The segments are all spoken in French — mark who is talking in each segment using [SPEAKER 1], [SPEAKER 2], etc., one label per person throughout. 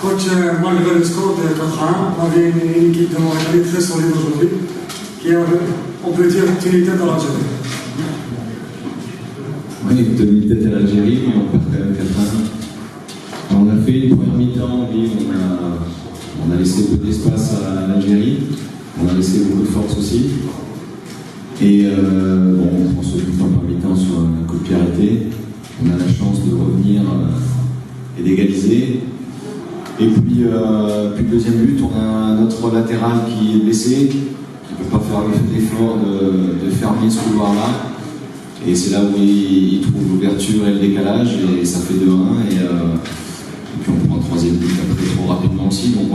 [SPEAKER 1] Coach, malgré le score de 4-1, on avait une équipe de Montréal très solide aujourd'hui, qui a, on peut dire, tenu tête à l'Algérie.
[SPEAKER 2] Oui, tenu tête à l'Algérie, mais on perd quand même 4-1. On a fait une première mi-temps, oui, on a laissé peu d'espace à l'Algérie, on a laissé beaucoup de force aussi. Et on se trouve en première mi-temps sur un coup de pied arrêté. On a la chance de revenir et d'égaliser. Et puis le deuxième but, on a notre latéral qui est blessé, qui ne peut pas faire l'effort de fermer ce couloir-là. Et c'est là où il trouve l'ouverture et le décalage, et ça fait 2-1. Et puis on prend un troisième but après trop rapidement aussi. Donc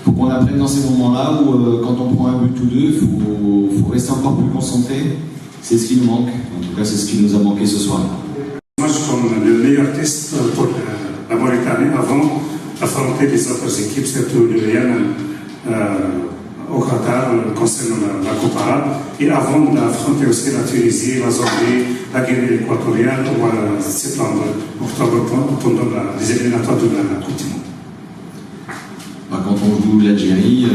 [SPEAKER 2] faut qu'on apprenne dans ces moments-là où quand on prend un but ou deux, il faut rester encore plus concentré. C'est ce qui nous manque. En tout cas, c'est ce qui nous a manqué ce soir.
[SPEAKER 3] Match comme le meilleur test pour la Mauritanie avant d'affronter les autres équipes, surtout le Yémen au Qatar concernant la Coupe arabe, et avant d'affronter aussi la Tunisie, la Zambie, la Guinée équatoriale au mois de septembre, octobre, pendant les éliminatoires de la Coupe du Monde.
[SPEAKER 2] Quand on joue l'Algérie,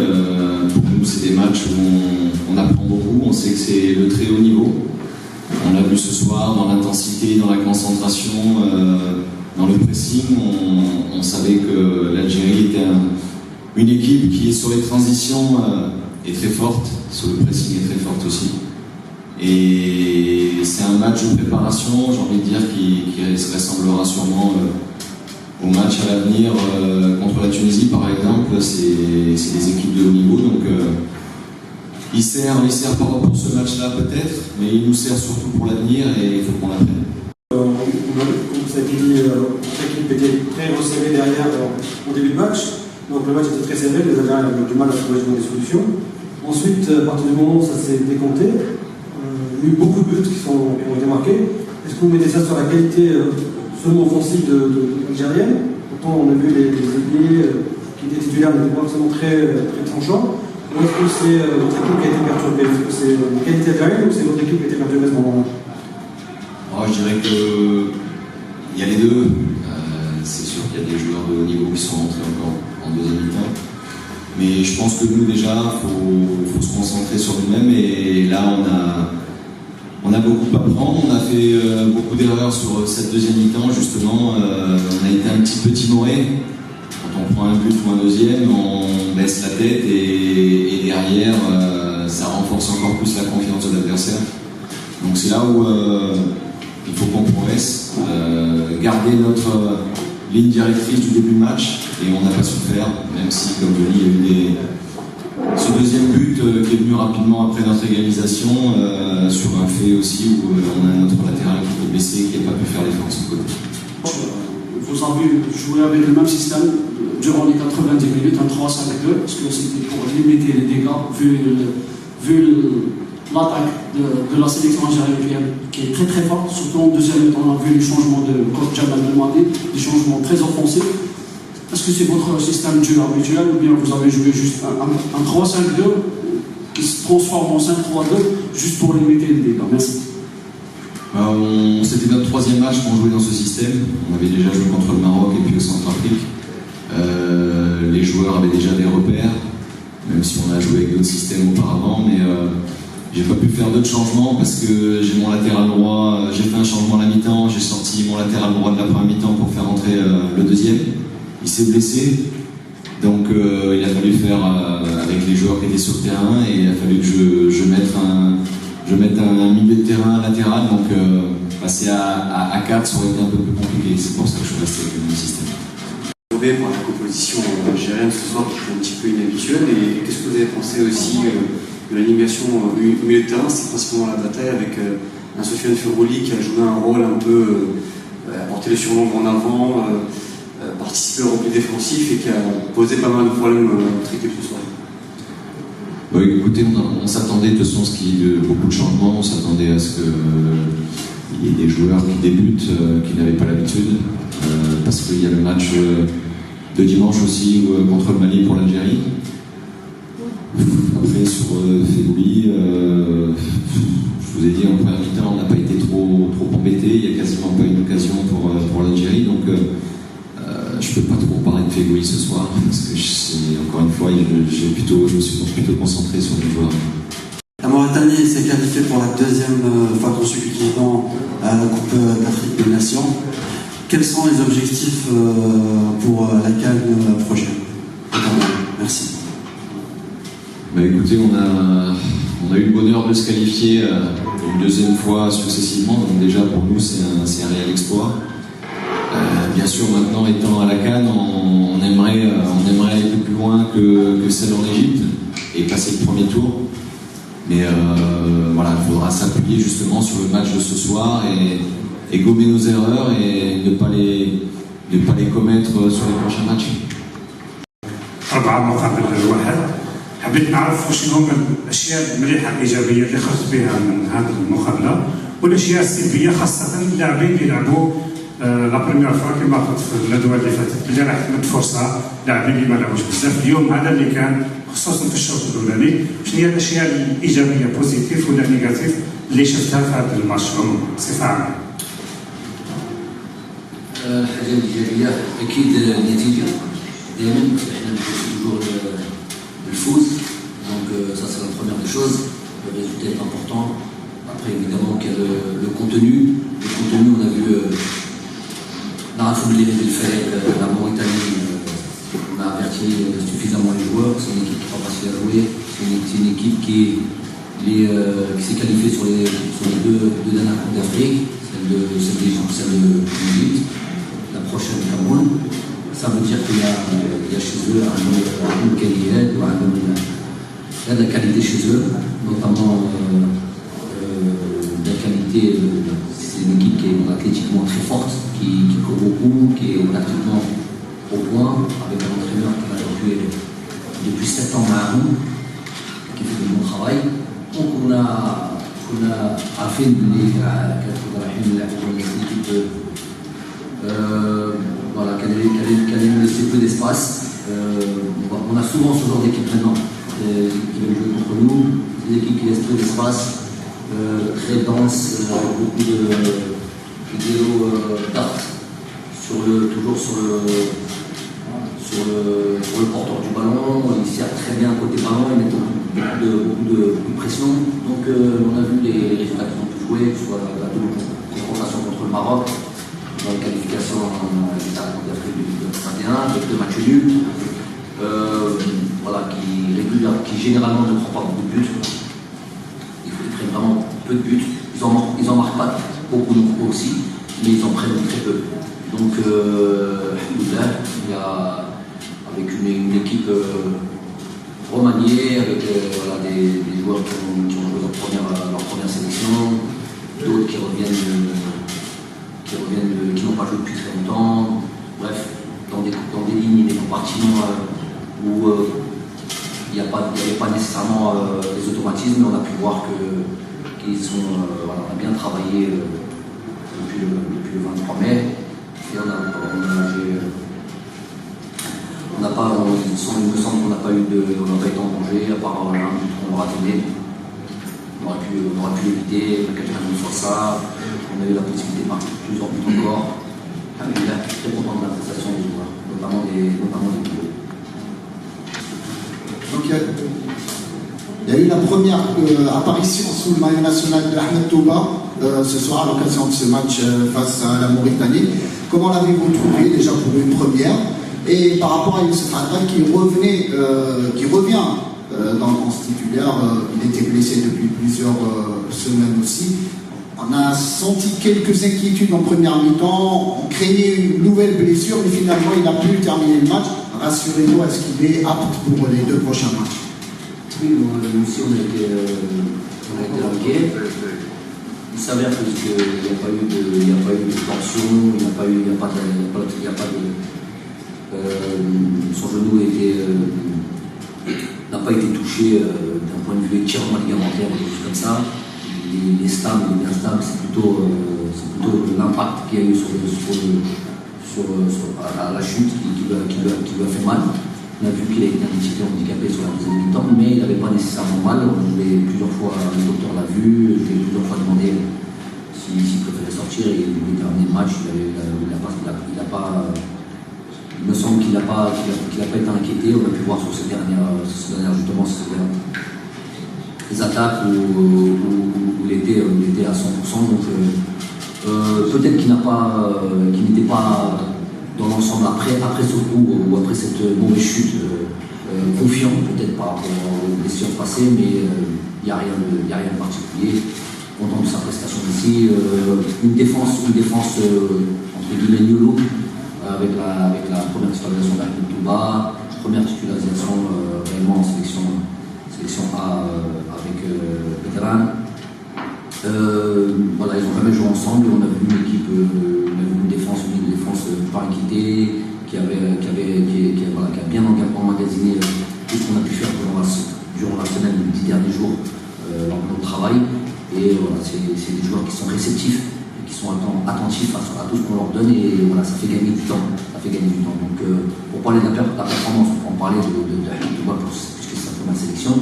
[SPEAKER 2] pour nous c'est des matchs où on apprend beaucoup, on sait que c'est le très haut niveau. On l'a vu ce soir dans l'intensité, dans la concentration, dans le pressing. On savait que l'Algérie était une équipe qui, sur les transitions, est très forte, sur le pressing est très forte aussi. Et c'est un match de préparation, j'ai envie de dire, qui se ressemblera sûrement au match à l'avenir contre la Tunisie, par exemple. C'est des équipes de haut niveau, donc il sert pour ce match-là peut-être, mais il nous sert surtout pour l'avenir et il faut qu'on l'apprenne.
[SPEAKER 4] Comme ça a été dit, l'équipe était très resserrée derrière au début de match. Donc le match était très serré, les Algériens avaient du mal à trouver des solutions. Ensuite, à partir du moment où ça s'est décompté, il y a eu beaucoup de buts qui ont été marqués. Est-ce que vous mettez ça sur la qualité seulement offensive de l'Algérienne? Pourtant, on a vu les ailiers qui étaient titulaires n'étaient pas forcément très tranchants. Ou est-ce que c'est votre équipe qui a été perturbée? Est-ce que c'est la qualité algérienne ou c'est votre équipe qui a été perturbée à ce moment-là?
[SPEAKER 2] Je dirais qu'il y a les deux. C'est sûr qu'il y a des joueurs de haut niveau qui sont rentrés encore en deuxième mi-temps. Mais je pense que nous, déjà, il faut se concentrer sur nous-mêmes. Et là, on a beaucoup à prendre. On a fait beaucoup d'erreurs sur cette deuxième mi-temps, justement. On a été un petit peu timoré. Quand on prend un but ou un deuxième, on baisse la tête et derrière, ça renforce encore plus la confiance de l'adversaire. Donc c'est là où il faut qu'on progresse, garder notre ligne directrice du début de match, et on n'a pas su le faire, même si, comme je dis, il y a eu ce deuxième but qui est venu rapidement après notre égalisation, sur un fait aussi où on a notre latéral qui était blessé, qui n'a pas pu faire l'effort de son côté.
[SPEAKER 5] Vous avez joué avec le même système durant les 90 minutes, un 3-5-2, parce que c'était pour limiter les dégâts, vu l'attaque de la sélection algérienne qui est très très forte. Surtout en deuxième temps, on a vu les changements de coach Jamal Belmadi, des changements très offensifs. Est-ce que c'est votre système de jeu habituel ou bien vous avez joué juste un 3-5-2 qui se transforme en 5-3-2 juste pour limiter les dégâts? Merci.
[SPEAKER 2] C'était notre troisième match qu'on jouait dans ce système. On avait déjà joué contre le Maroc et puis au Centrafrique. Les joueurs avaient déjà des repères, même si on a joué avec d'autres systèmes auparavant, mais j'ai pas pu faire d'autres changements parce que j'ai mon latéral droit, j'ai fait un changement à la mi-temps, j'ai sorti mon latéral droit de la première mi-temps pour faire entrer le deuxième. Il s'est blessé, donc il a fallu faire avec les joueurs qui étaient sur le terrain, et il a fallu que je mette un milieu de terrain latéral, donc passer à 4 ça aurait été un peu plus compliqué, c'est pour ça que je suis resté avec le même système.
[SPEAKER 6] Pour la composition algérienne ce soir qui est un petit peu inhabituelle, et qu'est-ce que vous avez pensé aussi de l'animation au milieu de terrain? C'est principalement la bataille avec un Sofiane Ferrouli qui a joué un rôle un peu porter le surnombre en avant, participer au repli défensif, et qui a posé pas mal de problèmes à notre équipe ce soir.
[SPEAKER 2] Oui, écoutez, on s'attendait de toute façon beaucoup de changements, on s'attendait à ce qu'il y ait des joueurs qui débutent, qui n'avaient pas l'habitude, parce qu'il y a le match de dimanche aussi contre le Mali pour l'Algérie. Après, sur Fégouli, je vous ai dit en première mi-temps, on n'a pas été trop embêté, il n'y a quasiment pas une occasion pour l'Algérie, donc Je ne peux pas trop parler de Feghouli ce soir, parce que encore une fois, je me suis plutôt concentré sur les joueurs.
[SPEAKER 7] La Mauritanie s'est qualifiée pour la deuxième fois consécutivement à la Coupe d'Afrique des Nations. Quels sont les objectifs pour la CAN prochaine? Merci.
[SPEAKER 2] Bah écoutez, on a eu le bonheur de se qualifier une deuxième fois successivement, donc déjà pour nous c'est un réel exploit. Bien sûr, maintenant étant à la CAN, on aimerait aller plus loin que celle en Égypte et passer le premier tour. Mais voilà, il faudra s'appuyer justement sur le match de ce soir et gommer nos erreurs et ne pas les commettre sur les prochains matchs.
[SPEAKER 3] حبيت نعرف شنو هما الاشياء المليحه الايجابيه اللي خرجت بها من هذه المقابله والاشياء السلبيه خاصه اللاعبين اللي لعبوا لا بريمير فوا كما قلت في الندوه اللي فاتت اللي راح تمد فرصه لاعبين اللي ما لعبوش بزاف اليوم هذا اللي كان خصوصا في الشوط الاولاني. شنو هي الاشياء الايجابيه بوزيتيف ولا نيجاتيف اللي شفتها في هذا الماتش عموما بصفه عامه؟
[SPEAKER 8] الحاجه الايجابيه اكيد النتيجه دائما احنا toujours le foot, donc ça c'est la première des choses. Le résultat est important. Après évidemment qu'il y a le contenu. Le contenu, on a vu la Mauritanie, on a averti suffisamment les joueurs. C'est une équipe qui n'est pas facile à jouer. C'est une équipe qui s'est qualifiée sur les deux dernières Coupes d'Afrique, celle de l'Égypte, la prochaine Cameroun. Ça veut dire qu'il y a chez eux une qualité, il y a de la qualité chez eux, notamment de la qualité, c'est une équipe qui est athlétiquement très forte, qui court beaucoup, qui est pratiquement au point, avec un entraîneur qui va depuis 7 ans à nous, qui fait du bon travail. Donc on a fait une équipe voilà, qu'elle ait laissé peu d'espace. On a souvent ce genre d'équipe maintenant, qui veulent jouer contre nous, des équipes qui laissent peu d'espace, très dense, beaucoup de vélo tarte, toujours sur le porteur du ballon. Ils servent très bien côté ballon, ils mettent beaucoup de pression. Donc on a vu les résultats qu'ils ont pu jouer, que ce soit la double confrontation contre le Maroc, dans la qualification d'Afrique 2021, avec 2 matchs nuls, voilà, qui généralement ne prend pas beaucoup de buts. Ils prennent vraiment peu de buts. Ils en marquent pas beaucoup non plus aussi, mais ils en prennent très peu. Donc, il y a avec une équipe remaniée, avec voilà, des joueurs qui ont joué leur première sélection, d'autres qui reviennent, qui n'ont pas joué depuis très longtemps. Bref, dans des lignes, des compartiments où il n'y avait pas nécessairement des automatismes, mais on a pu voir qu'ils sont, voilà, on a bien travaillé depuis le 23 mai. Et il me semble qu'on n'a pas été en danger, à part un but qu'on aura donné. On aurait pu l'éviter, on a quelqu'un de sur ça, on a eu la possibilité de marquer plusieurs buts encore. Il est très content de la prestation des joueurs, notamment des pilotes.
[SPEAKER 9] Donc il y a eu la première apparition sous le maillot national de Ahmed Touba ce soir à l'occasion de ce match face à la Mauritanie. Comment l'avez-vous trouvé déjà pour une première? Et par rapport à Youssef Hadra qui revient dans le 11 titulaire, il était blessé depuis plusieurs semaines aussi. On a senti quelques inquiétudes en première mi-temps, on craignait une nouvelle blessure, mais finalement il a pu terminer le match. Rassurez-nous, est-ce qu'il est apte pour les 2 prochains matchs?
[SPEAKER 8] Oui, nous aussi on a été inquiets. Il s'avère qu'il n'y a pas eu de tension, son genou n'a pas été touché d'un point de vue étirement ligamentaire ou des choses comme ça. Les stables, les bien stables, c'est plutôt l'impact qu'il y a eu à la chute qui lui a fait mal. On a vu qu'il a été un petit peu handicapé sur la deuxième mi-temps, mais il n'avait pas nécessairement mal. Plusieurs fois, le docteur l'a vu, je lui ai plusieurs fois demandé s'il préférait sortir et il voulait terminer le match. Il pas été inquiété. On a pu voir sur ces dernières les attaques où il était à 100%. Donc peut-être qu'il n'était pas dans l'ensemble après ce coup ou après cette mauvaise chute confiant peut-être par rapport aux blessures passées, mais il n'y a rien de particulier. Content de sa prestation ici. Une défense entre guillemets Niolo, avec la première titularisation d'Ahmed Touba, première titularisation réellement en sélection A avec Veteran. Voilà, ils n'ont jamais joué ensemble. On a vu une équipe, une défense pas inquiétée, qui a bien emmagasiné tout ce qu'on a pu faire durant la semaine, les 10 derniers jours lors de notre travail. Et voilà, c'est des joueurs qui sont réceptifs, qui sont attentifs à tout ce qu'on leur donne, et voilà, ça fait gagner du temps. Donc pour parler de la performance, on peut en parler de moi puisque c'est sa première sélection.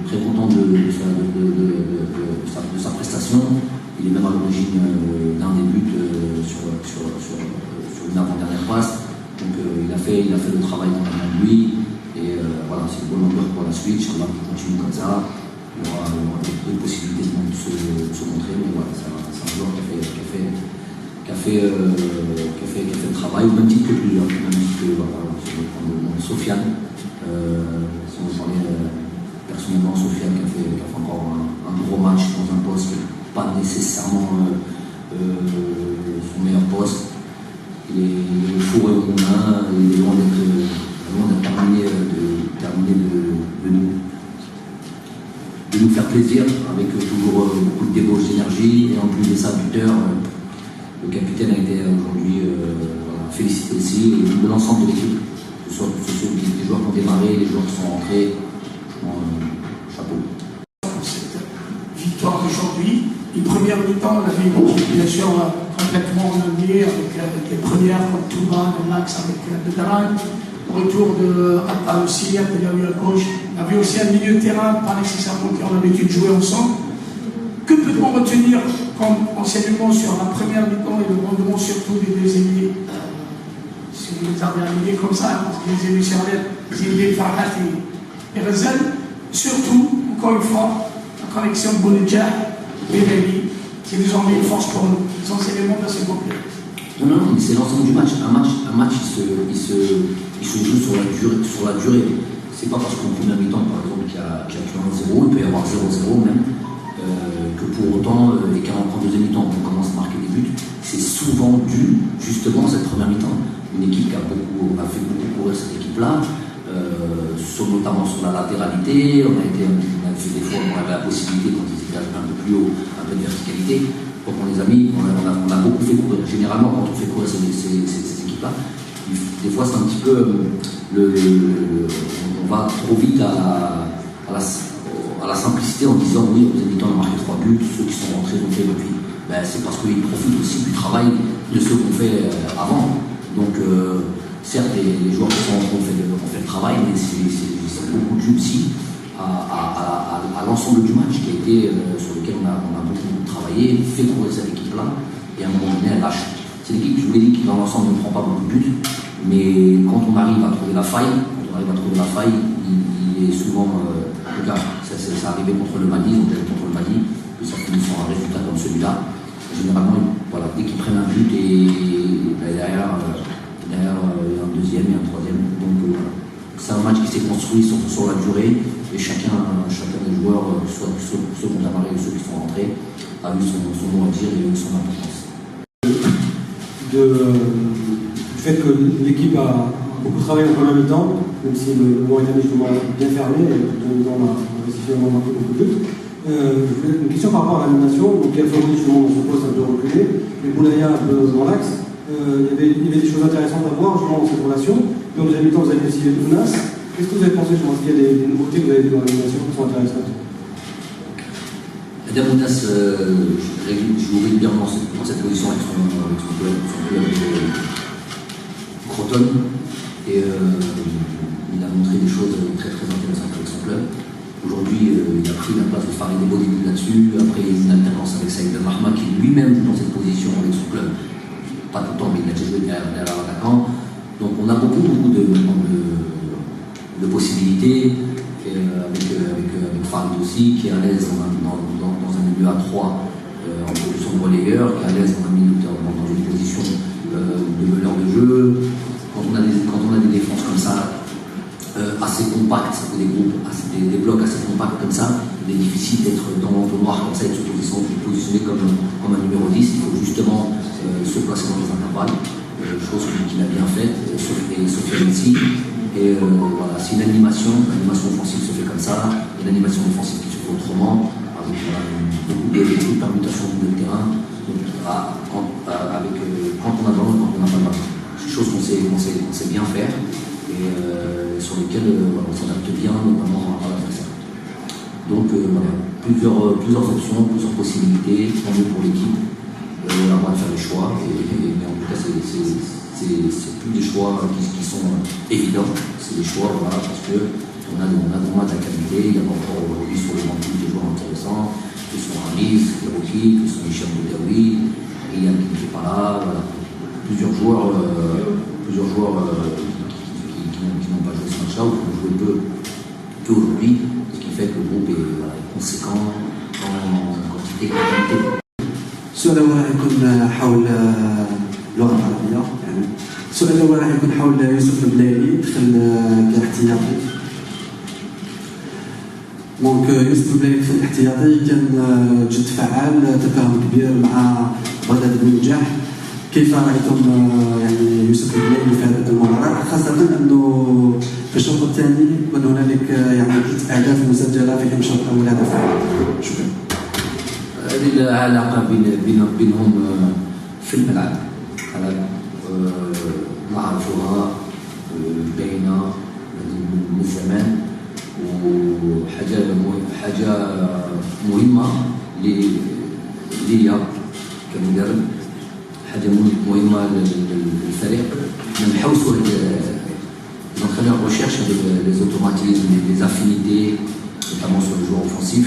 [SPEAKER 8] Très content de sa prestation. Il est même à l'origine d'un des buts sur une avant-dernière passe. Donc il a fait le travail dans lui, et voilà, c'est une bonne longueur pour la suite. Inch'Allah, qui continue comme ça. Il y aura d'autres possibilités de se montrer, mais voilà, c'est un joueur qui a fait le travail, au même titre que plusieurs. Même titre que Sofiane. Si on veut parler personnellement, Sofiane qui a fait encore un gros match dans un poste pas nécessairement son meilleur poste. Il est fourré au moulin, il est loin d'être terminé de nous faire plaisir, avec toujours beaucoup de débauche d'énergie, et en plus de ça, buteur. Le capitaine a été aujourd'hui félicité aussi, et de l'ensemble de l'équipe, que ce soit les joueurs qui ont démarré, les joueurs qui sont rentrés. Chapeau.
[SPEAKER 10] Pour cette victoire d'aujourd'hui, une première mi-temps, on avait une équipe bien sûr complètement menée, avec les premières comme Touba dans l'axe avec Bedaran. Retour de Atta aussi, à gauche. On avait aussi un milieu de terrain, pas nécessairement qu'on avait dû jouer ensemble. Que peut-on retenir comme enseignement sur la première mi-temps et le rendement surtout des deux ailiers, si vous les avez alignés comme ça, parce que les ailiers sur les ailiers Farhat et Rezel, surtout, encore une fois, la connexion de Bounedjah et Béli, qui nous ont mis une force pour nous. Les enseignements de ce groupe-là.
[SPEAKER 8] Non, mais c'est l'ensemble du match. Un match, il se joue sur la durée. C'est pas parce qu'en première mi-temps, par exemple, qu'il y a 1-0, il peut y avoir 0-0 même, que pour autant, et qu'en deuxième mi-temps, on commence à marquer des buts. C'est souvent dû, justement, à cette première mi-temps. Une équipe qui a fait beaucoup courir cette équipe-là, notamment sur la latéralité. On a fait des fois, on avait la possibilité, quand ils étaient un peu plus haut, un peu de verticalité. Donc on les a mis, on a beaucoup fait courir. Généralement, quand on fait courir ces équipes-là, des fois c'est un petit peu on va trop vite à la simplicité en disant oui, aux habitants on a marqué 3 buts, ceux qui sont rentrés ont fait depuis. Ben, c'est parce qu'ils profitent aussi du travail de ceux qu'on fait avant. Donc certes, les joueurs qui sont rentrés ont fait le travail, mais c'est beaucoup dû aussi à l'ensemble du match qui a été sur lequel on a beaucoup travaillé, fait courir cette équipe-là, et à un moment donné elle lâche. C'est l'équipe, je vous l'ai dit, qui dans l'ensemble ne prend pas beaucoup de buts, mais quand on arrive à trouver la faille, il est souvent, en tout cas, ça arrivait contre le Mali, que ça finit sur un résultat comme celui-là. Généralement, voilà, dès qu'ils prennent un but, et derrière il y a un deuxième et un troisième. Donc voilà. C'est un match qui s'est construit sur la durée, et chacun des joueurs, soit ceux qui ont démarré ou ceux qui sont rentrés, a eu son mot à dire et son importance.
[SPEAKER 4] Du fait que l'équipe a beaucoup travaillé en première mi-temps, même si le Mauritanie justement bien fermé, et dans la suffisamment marqué beaucoup de buts. Une question par rapport à l'animation. Donc il y a Fleury justement dans son poste un peu reculé, et Boulaya un peu dans l'axe. Il y avait des choses intéressantes à voir justement dans cette relation. Et en deuxième mi-temps, vous avez aussi Dounas. Qu'est-ce que vous avez pensé? Je pense qu'il y a des nouveautés que vous avez vues dans l'animation qui sont intéressantes.
[SPEAKER 8] Adamounas, je l'oublie bien dans cette position avec son club Croton, et il a montré des choses très très intéressantes avec son club. Aujourd'hui, il a pris la place de Farid Ebo début là-dessus. Après, il y a une alternance avec Saïd Al-Mahma qui lui-même joue dans cette position avec son club. Pas tout le temps, mais il a déjà joué derrière l'attaquant. Donc on a beaucoup de possibilités, avec Farid aussi, qui est à l'aise dans un milieu à 3 en position de relayeur, qui est à l'aise dans une position de meneur de jeu. Quand on a des défenses comme ça, assez compactes, des blocs assez compacts comme ça, il est difficile d'être dans l'entonnoir comme ça et de se positionner comme un numéro 10. Il faut justement se placer dans les intervalles, chose qu'il a bien faite, Sofiane ici. Et voilà, c'est une animation offensive se fait comme ça, une animation offensive qui se fait autrement, avec beaucoup de permutations de terrain, donc, quand on a le ballon, quand on n'a pas le ballon. C'est des choses qu'on sait bien faire et sur lesquelles on s'adapte bien, notamment à l'adversaire. Donc voilà, plusieurs options, plusieurs possibilités, tant mieux pour l'équipe, à moi de faire les choix, mais en tout cas c'est plus des choix qui sont évidents, c'est des choix voilà, parce qu'on a vraiment de la qualité. Il y a encore aujourd'hui sur le banc des joueurs intéressants, qui sont Ramiz, Hiroki, qui sont Michel Boudaoui, Ryan qui n'était pas là, voilà. Plusieurs joueurs qui n'ont pas joué ce match-là ou qui ont joué peu aujourd'hui, ce qui fait que le groupe est conséquent en quantité et qualité.
[SPEAKER 7] السؤال الأول راح يكون حول اللغة العربية، يعني السؤال الأول راح يكون حول يوسف البلايلي دخل كاحتياطي. دونك يوسف البلايلي دخل احتياطي كان جد فعال، تفاهم كبير مع بغداد بن نجاح. كيف رأيتم يعني يوسف البلايلي في هذا المباراة، خاصة أنه في الشوط الثاني كان هنالك يعني 3 أهداف مسجلة في الشوط الأول هدف واحد. شكرا.
[SPEAKER 8] هذه العلاقة بينهم في الملعب نعرفها باينة من زمان، وحاجة مهمة ليا كمدرب، حاجة مهمة للفريق. نحوسوا نخليو الريشيرش les automatismes, les affinités, notamment sur le joueur offensif.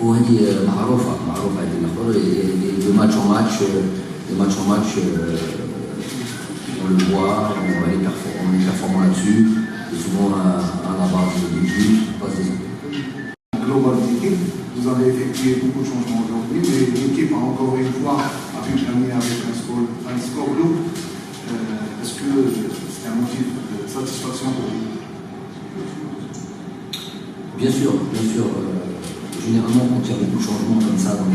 [SPEAKER 8] وهذه معروفة هذه الأخبار. De match en match on le voit, on est performant là-dessus, et souvent à la base du but, passe des
[SPEAKER 11] global d'équipe, vous avez effectué beaucoup de changements aujourd'hui, mais l'équipe a encore une fois pu terminer avec un score lourd. Est-ce que c'est un motif de satisfaction pour vous?
[SPEAKER 8] Bien sûr. Généralement, quand il y a beaucoup de changements comme ça dans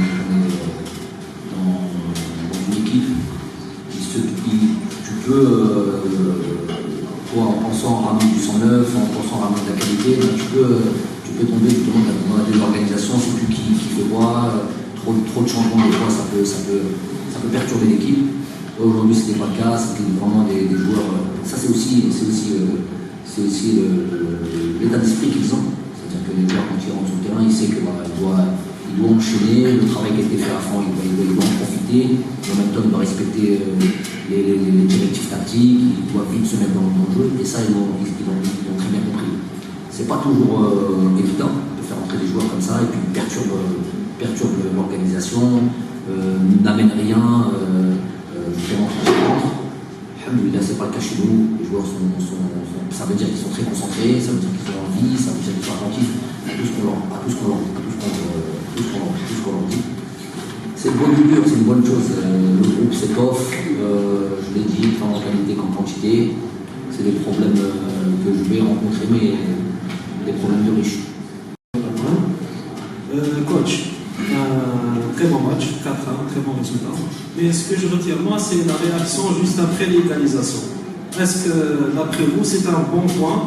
[SPEAKER 8] une équipe, tu peux, toi, en pensant ramener du sang neuf, en pensant ramener de la qualité, tu peux tomber justement dans la désorganisation, c'est plus qui fait quoi, trop de changements, des fois, ça peut perturber l'équipe. Aujourd'hui, ce n'était pas le cas, c'était vraiment des joueurs. Ça, c'est aussi l'état d'esprit qu'ils ont. C'est-à-dire que les joueurs, quand ils rentrent sur le terrain, ils savent qu'il doit enchaîner, le travail qui a été fait à fond, il doit en profiter. En même temps, il doit respecter les directives tactiques, il doit vite se mettre dans le jeu, et ça, ils l'ont très bien compris. C'est pas toujours évident de faire entrer des joueurs comme ça, et puis perturbe l'organisation, n'amène rien, justement, quand ils rentrent. Alhamdoulilah, c'est pas le cas chez nous. Les joueurs ça veut dire qu'ils sont très concentrés, ça veut dire qu'ils ont envie, ça veut dire qu'ils sont attentifs à tout ce qu'on leur dit. C'est une bonne figure, c'est une bonne chose. Le groupe s'étoffe, je l'ai dit, tant en qualité qu'en quantité. C'est des problèmes que je vais rencontrer, mais des problèmes de riches.
[SPEAKER 12] Coach, un très bon match, 4-1, très bon résultat. Mais ce que je retiens moi, c'est la réaction juste après l'égalisation. Est-ce que, d'après vous, c'est un bon point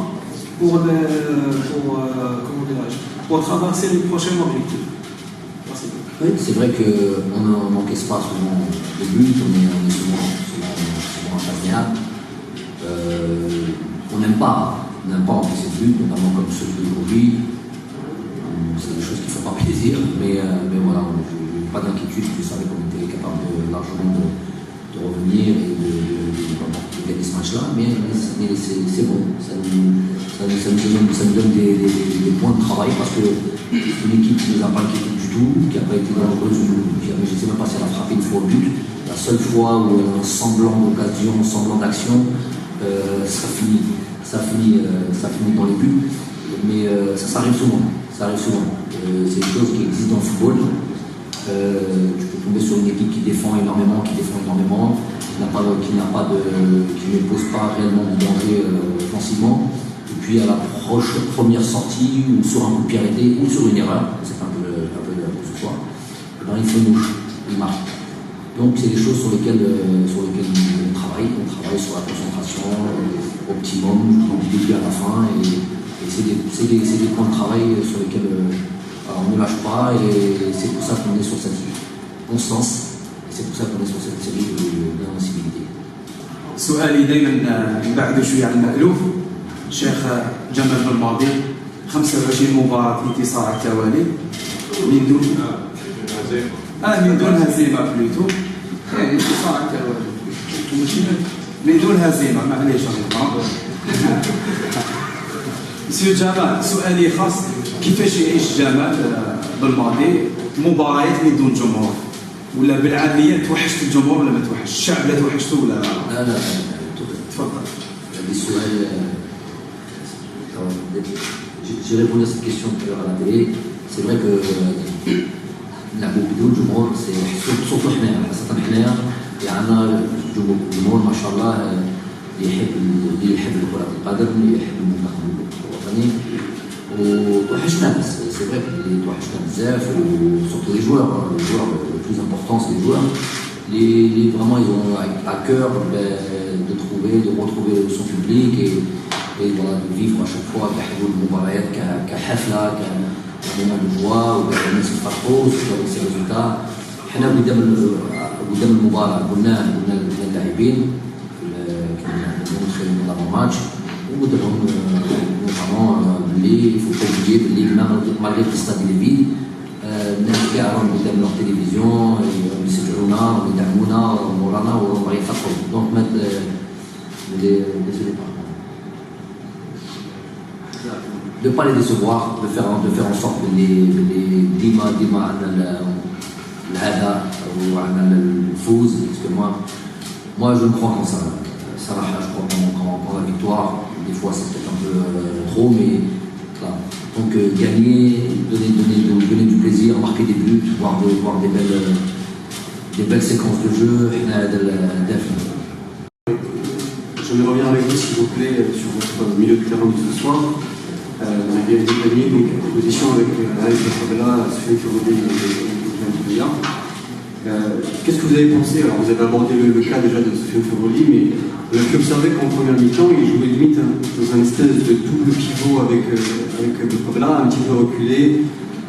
[SPEAKER 12] pour traverser les prochains objectifs? Merci.
[SPEAKER 8] Oui, c'est vrai qu'on n'encaisse pas souvent de buts, on est souvent imperméable. On n'aime pas encaisser de buts, notamment comme celui d'aujourd'hui. C'est des choses qui ne font pas plaisir, mais voilà, pas d'inquiétude, je savais qu'on était capable largement de revenir et de gagner ce match-là, mais c'est bon, ça nous donne des points de travail, parce que c'est une équipe qui ne nous a pas inquiété du tout, qui n'a pas été dangereuse, je ne sais même pas si elle a frappé une fois au but. La seule fois où un semblant d'occasion, un semblant d'action, ça finit dans les buts. Mais ça arrive souvent. C'est une chose qui existe dans le football. Tu peux tomber sur une équipe qui défend énormément, qui ne pose pas réellement de danger offensivement. Et puis à la première sortie, ou sur un coup de pied arrêté, ou sur une erreur, c'est un peu ce choix, il fait mouche, il marque. Donc c'est des choses sur lesquelles on travaille. On travaille sur la concentration, optimum, du début à la fin. Et c'est des points de travail sur lesquels on ne lâche pas. Et c'est pour ça qu'on est sur cette constance. Et c'est pour ça qu'on est sur cette série d'invincibilité.
[SPEAKER 13] سؤالي دائما نبعد شويه عن المألوف الشيخ جمال بالماضي 25 مباراة انتصار على التوالي من دون هزيمة بلوتو انتصار على التوالي من دون هزيمة معليش مسيو جمال سؤالي خاص كيفاش يعيش جمال بالماضي مباريات من دون جمهور ولا بالعامية توحشت الجمهور ولا ما توحشت الشعب لا توحشته ولا
[SPEAKER 8] لا
[SPEAKER 13] تفضل
[SPEAKER 8] j'ai répondu à cette question tout à l'heure à la télé. C'est vrai que نلعبوا بدون جمهور surtout حنا عندنا جمهور ما شاء الله يحب كرة القدم يحب المنتخب الوطني وتوحشنا بس c'est vrai que توحشنا بزاف surtout les joueurs le plus important c'est les joueurs vraiment ils ont à cœur de retrouver son public et voilà, de vivre à chaque fois المباريات كحفلة كمومون دو جوا والناس يفرحوا avec ces résultats. حنا قدام المباراة قلنا للاعبين كنا نتخيل من l'avant match وقلت لهم notamment باللي faut pas oublier باللي malgré que le stade est vide الناس كاع راهم قدام لور تيليفزيون يشجعونا راهم يدعمونا مورانا وراهم يفرحوا دونك ما de ne pas les décevoir, de faire en sorte que ديما عندنا الهدف وعندنا الفوز parce que moi je crois en ça. صراحة je crois en la victoire. Des fois c'est peut-être un peu trop, mais voilà. Donc gagner, donner du plaisir, marquer des buts, voir des belles séquences de jeu.
[SPEAKER 6] J'aimerais revenir avec vous, s'il vous plaît, sur votre milieu de terrain de ce soir. On a bien détaillé donc la proposition avec Alex Fabella, Sofiane Ferroli et Julien. Qu'est-ce que vous avez pensé? Alors vous avez abordé le cas déjà de Sofiane Ferroli, mais vous avez pu observer qu'en première mi-temps, il jouait limite dans un espèce de double pivot avec Fabella, un petit peu reculé,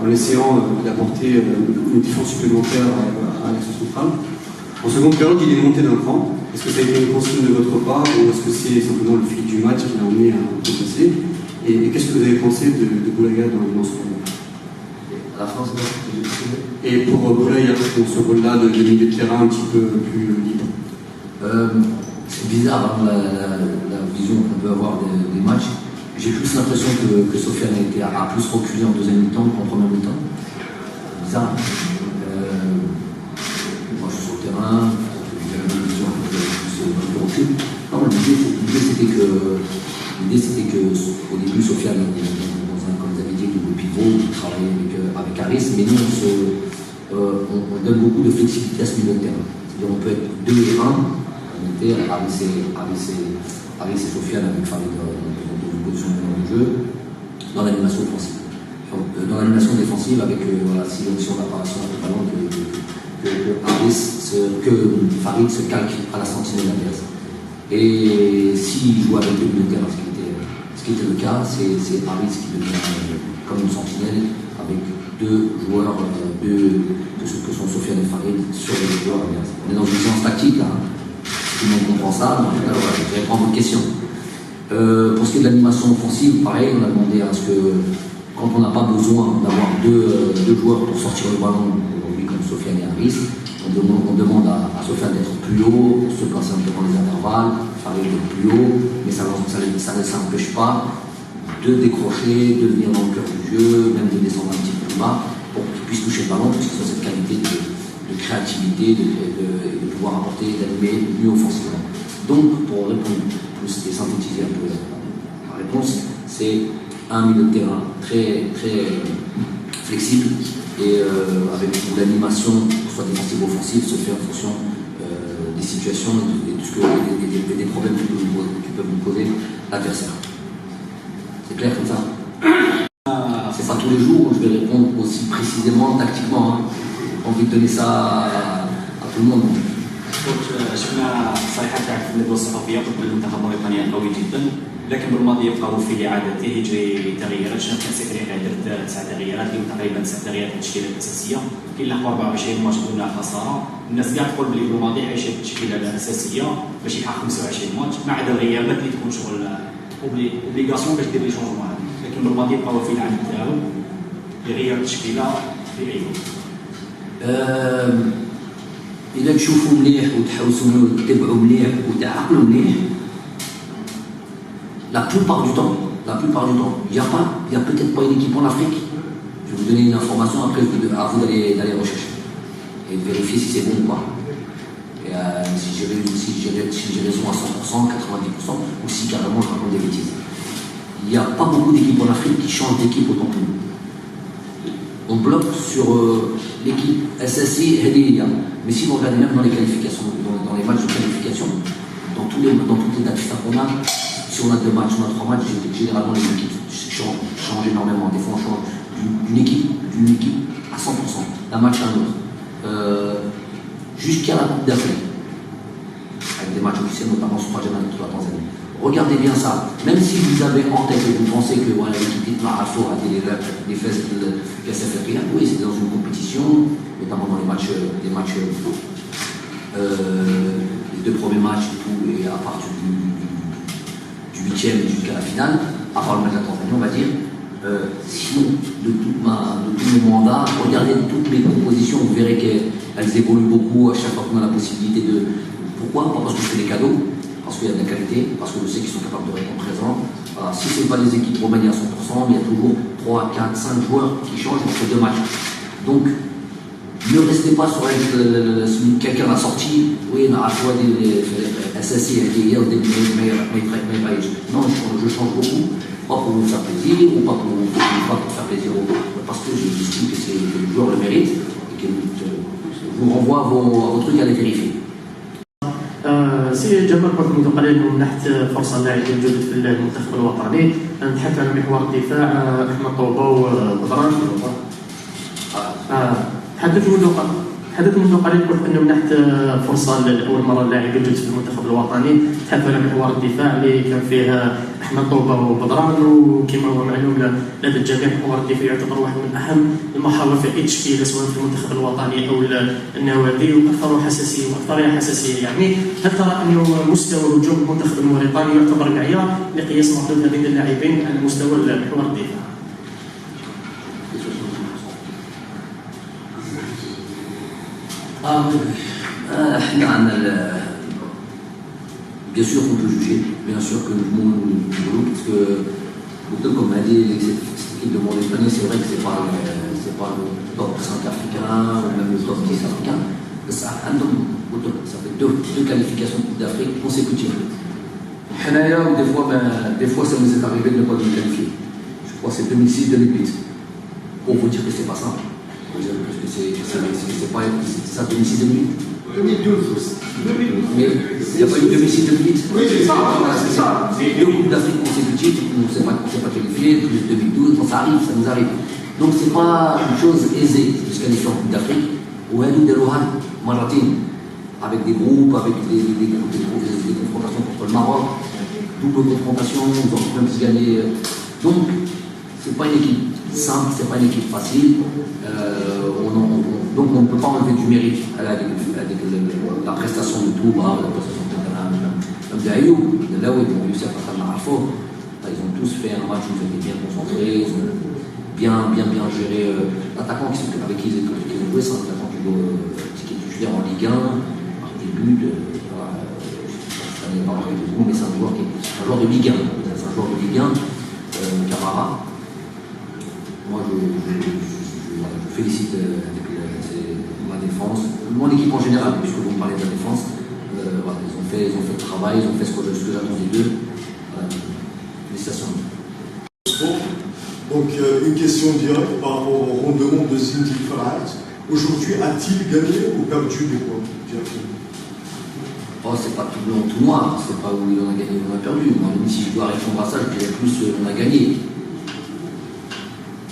[SPEAKER 6] en essayant d'apporter une défense supplémentaire à l'axe central. En seconde période, il est monté d'un cran. Est-ce que ça a été une consigne de votre part ou est-ce que c'est simplement le fil du match qui l'a emmené à passer? Et qu'est-ce que vous avez pensé de Boulaïa dans ce rôle?
[SPEAKER 8] La France,
[SPEAKER 6] et pour Boulaïa, dans ce rôle-là de milieu de terrain un petit peu plus libre?
[SPEAKER 8] C'est bizarre la vision qu'on peut avoir des matchs. J'ai plus l'impression que Sofiane a plus reculé en deuxième mi-temps qu'en première mi-temps. Bizarre. Moi je suis sur le terrain, j'ai une vision un peu plus recul. Non, l'idée c'était que au début Sofiane comme vous avez dit, double pivot, il travaillait avec Harris, mais nous on donne beaucoup de flexibilité à ce milieu de terrain. C'est-à-dire on peut être 2 et 1, on était Harris et Sofiane avec Farid dans une position de jeu, dans l'animation offensive. Dans l'animation défensive avec si on n'a pas le ballon que Farid se calque à la sentinelle adverse. Et s'il joue avec le milieu de terrain, ce qui était le cas, c'est Harris qui devient comme une sentinelle avec 2 joueurs que sont Sofiane et Farid sur les joueurs adverses. On est dans une séance tactique là, tout le monde comprend ça, donc je vais répondre à votre question. Pour ce qui est de l'animation offensive, pareil, on a demandé à ce que quand on n'a pas besoin d'avoir deux joueurs pour sortir le ballon, aujourd'hui comme Sofiane et Harris, on demande à Sofiane d'être plus haut, se placer devant les intervalles, Farid d'être plus haut, mais ça ne s'empêche pas de décrocher, de venir dans le cœur du jeu, même de descendre un petit peu plus bas pour qu'ils puissent toucher le ballon, parce qu'ils ont cette qualité de créativité, de pouvoir apporter, d'animer mieux offensivement. Donc, pour répondre, c'était synthétisé préciser un peu la réponse, c'est un milieu de terrain très, très flexible et avec où l'animation, soit défensive ou offensive, se fait en fonction des situations et des problèmes que peuvent nous poser l'adversaire. C'est clair comme ça? C'est pas tous les jours où je vais répondre aussi précisément, tactiquement. Hein. J'ai envie de donner ça à tout le monde.
[SPEAKER 14] شفنا التصريحات تاعك في الندوه الصحفيه ضد المنتخب الموريتاني قوي جدا، لكن بالماضي يبقى وفي لعادته يجري تغييرات. شفنا كاس افريقيا درت 9 تغييرات، اليوم تقريبا 9 تغييرات في التشكيله الاساسيه، كاين لحظه 24 ماتش بدون خساره. الناس كاع تقول بلي بالماضي عايش التشكيله الاساسيه باش يلحق 25 ماتش ما عدا الغيابات اللي تكون شغل اوبليغاسيون باش دير لي شونجمون هذه، لكن بالماضي يبقى وفي العهد تاعو يغير التشكيله في عينه.
[SPEAKER 8] إذا تشوفوا مليح وتحوسوا وتتبعوا مليح وتعقلوا مليح، la plupart du temps, il n'y a peut-être pas une équipe en Afrique. Je vais vous donner une information, après à vous d'aller rechercher et de vérifier si c'est bon ou pas. Et si j'ai raison à 100%, 90%, ou si carrément je raconte des bêtises. Il n'y a pas beaucoup d'équipes en Afrique qui changent d'équipe autant que nous. On bloque sur l'équipe SSI et mais si vous regardez même dans les qualifications, dans les matchs de qualification, dans toutes les dates qu'on a, si on a 2 matchs, on a 3 matchs, généralement les équipes changent énormément. Des fois on change d'une équipe à 100%, d'un match à un autre, jusqu'à la Coupe d'Afrique, avec des matchs officiels, notamment sur la Tanzanie. Regardez bien ça, même si vous avez en tête et vous pensez que voilà, l'équipe de Marafo a été les fesses de KSFRPA, oui, c'est dans une compétition, notamment dans les 2 premiers matchs et tout, et à partir du 8e jusqu'à la finale, à part le match de la Tanzanie, on va dire, si de tous mes mandats, regardez toutes les compositions, vous verrez qu'elles évoluent beaucoup à chaque fois qu'on a la possibilité de. Pourquoi? Pas parce que je fais des cadeaux, parce qu'il y a de la qualité, parce que je sais qu'ils sont capables de répondre présent. Voilà. Si ce n'est pas des équipes remaniées à 100%, il y a toujours 3, 4, 5 joueurs qui changent entre 2 matchs. Donc, ne restez pas sur quelqu'un a sorti, oui, on a choisi les SSI et les non, je change beaucoup, pas pour vous faire plaisir, ou pas pour faire plaisir, parce que j'estime que le joueur le mérite, et que je vous renvoie à vos trucs à les vérifier.
[SPEAKER 15] سي جمال قلت منذ قليل منحت فرصه للاعبين جدد في المنتخب الوطني، نتحدث عن محور الدفاع احمد طوبه وبدران. تحدثت منذ قليل قلت انه منحت فرصه لاول مره للاعبين جدد في المنتخب الوطني، تحدث عن محور الدفاع اللي كان فيه احمد طوبه وبدران، وكما هو معلوم لدى الجميع محور الدفاع يعتبر واحد من اهم المحاور في اي تشكيله سواء في المنتخب الوطني او النوادي، واكثر حساسيه يعني. هل ترى انه مستوى هجوم المنتخب الموريتاني يعتبر معيار لقياس مردود هذين اللاعبين على مستوى محور الدفاع؟
[SPEAKER 8] Bien sûr qu'on peut juger, bien sûr que nous parce que comme a dit cette équipe de Mauritanie, c'est vrai que c'est pas le top 5 africain ou même le top 10 africain, ça fait 2 qualifications d'Afrique consécutives. Des fois ça nous est arrivé de ne pas nous qualifier. Je crois que c'est 2006-2008. Pour vous dire que c'est pas ça. Parce que c'est pas ça 2006-2008. 2012. Mais il n'y a pas eu 2006-2008.
[SPEAKER 10] Oui, c'est ça.
[SPEAKER 8] C'est 2 Coupes d'Afrique consécutives, on ne s'est pas qualifié, plus 2012, ça arrive, ça nous arrive. Donc c'est pas une chose aisée de se qualifier en Coupe d'Afrique. Ou Halou Delouhan, Maratin, avec des groupes, avec des confrontations contre le Maroc, double confrontation, ils ont même gagné. Donc c'est pas une équipe simple, c'est pas une équipe facile. Donc on ne peut pas enlever du mérite à la prestation de Touba, la prestation de Ayoub, de là où ils ont réussi à passer à Marafo. Ils ont tous fait un match où ils étaient bien concentrés, ils ont bien géré l'attaquant avec qui ils ont joué, c'est un attaquant qui est titulaire en Ligue 1, par des buts, ça n'est pas marqué de goût, mais c'est un joueur de Ligue 1, c'est un joueur de Ligue 1, Camara. Moi je félicite la défense, mon équipe en général, puisque vous me parlez de la défense, voilà, ils ont fait le travail, ils ont fait ce que j'attendais d'eux. Voilà, Félicitations.
[SPEAKER 16] Donc une question directe par rapport au rendement de Zinedine Zidane. Aujourd'hui, a-t-il gagné ou perdu des points directement?
[SPEAKER 8] Oh, c'est pas tout blanc, tout noir, c'est pas où il en a gagné ou il en a perdu. Moi, même si je dois répondre à ça, je dirais plus on a gagné.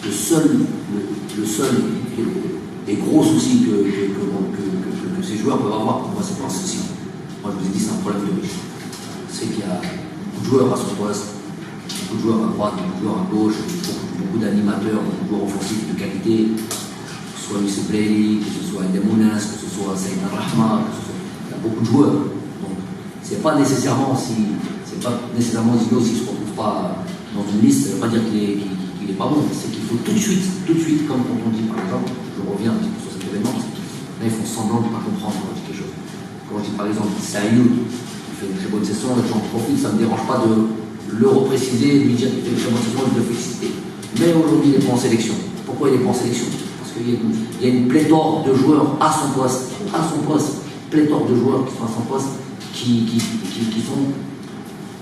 [SPEAKER 8] Le seul et gros souci que ces joueurs peuvent avoir, pour moi, c'est pas un souci. Moi, je vous ai dit, c'est un problème de riche. C'est qu'il y a beaucoup de joueurs à son poste, beaucoup de joueurs à droite, beaucoup de joueurs à gauche, beaucoup d'animateurs, beaucoup de joueurs offensifs de qualité, que ce soit Youssef Blay, que ce soit Edem Mounas, que ce soit Saïd Al-Rahma, il y a beaucoup de joueurs. Donc, c'est pas nécessairement Zino s'il ne se retrouve pas dans une liste, ça ne veut pas dire qu'il n'est pas bon. C'est qu'il faut tout de suite, comme quand on dit par exemple, je reviens un petit peu sur cet événement, là ils font semblant de ne pas comprendre quand on dit quelque chose. Quand je dis par exemple Saïd, il fait une très bonne session, et j'en profite, ça ne me dérange pas de le repréciser, de lui dire qu'il fait une très bonne session et de le féliciter. Mais aujourd'hui il n'est pas en sélection. Pourquoi il n'est pas en sélection? Parce qu'il y a une pléthore de joueurs à son poste, pléthore de joueurs qui sont à son poste, qui sont,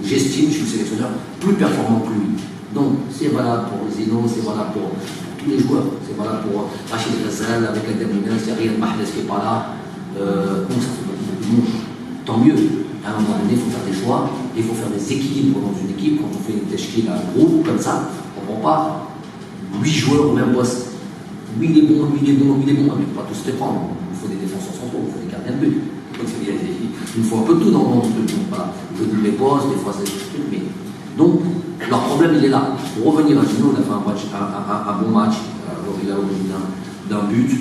[SPEAKER 8] j'estime, je suis le sélectionneur, plus performants que lui. Donc c'est valable pour Zino, c'est valable pour tous les joueurs, c'est valable pour Rachid Ghazal avec la Damina, c'est Riyad Mahrez qui n'est pas là. Donc ça fait beaucoup de monde. Tant mieux, à un moment donné, il faut faire des choix, il faut faire des équilibres dans une équipe. Quand on fait une teshkil à un groupe comme ça, on ne prend pas 8 joueurs au même poste. Lui il est bon, lui il est bon, lui il est bon, mais il ne faut pas tous les prendre. Il faut des défenseurs centraux, il faut des gardiens de but. Il faut un peu tout dans le truc. Voilà. Je dis les postes, des fois c'est des trucs, mais. Donc, leur problème il est là. Pour revenir à Gino, il a fait un bon match, il a obtenu d'un but,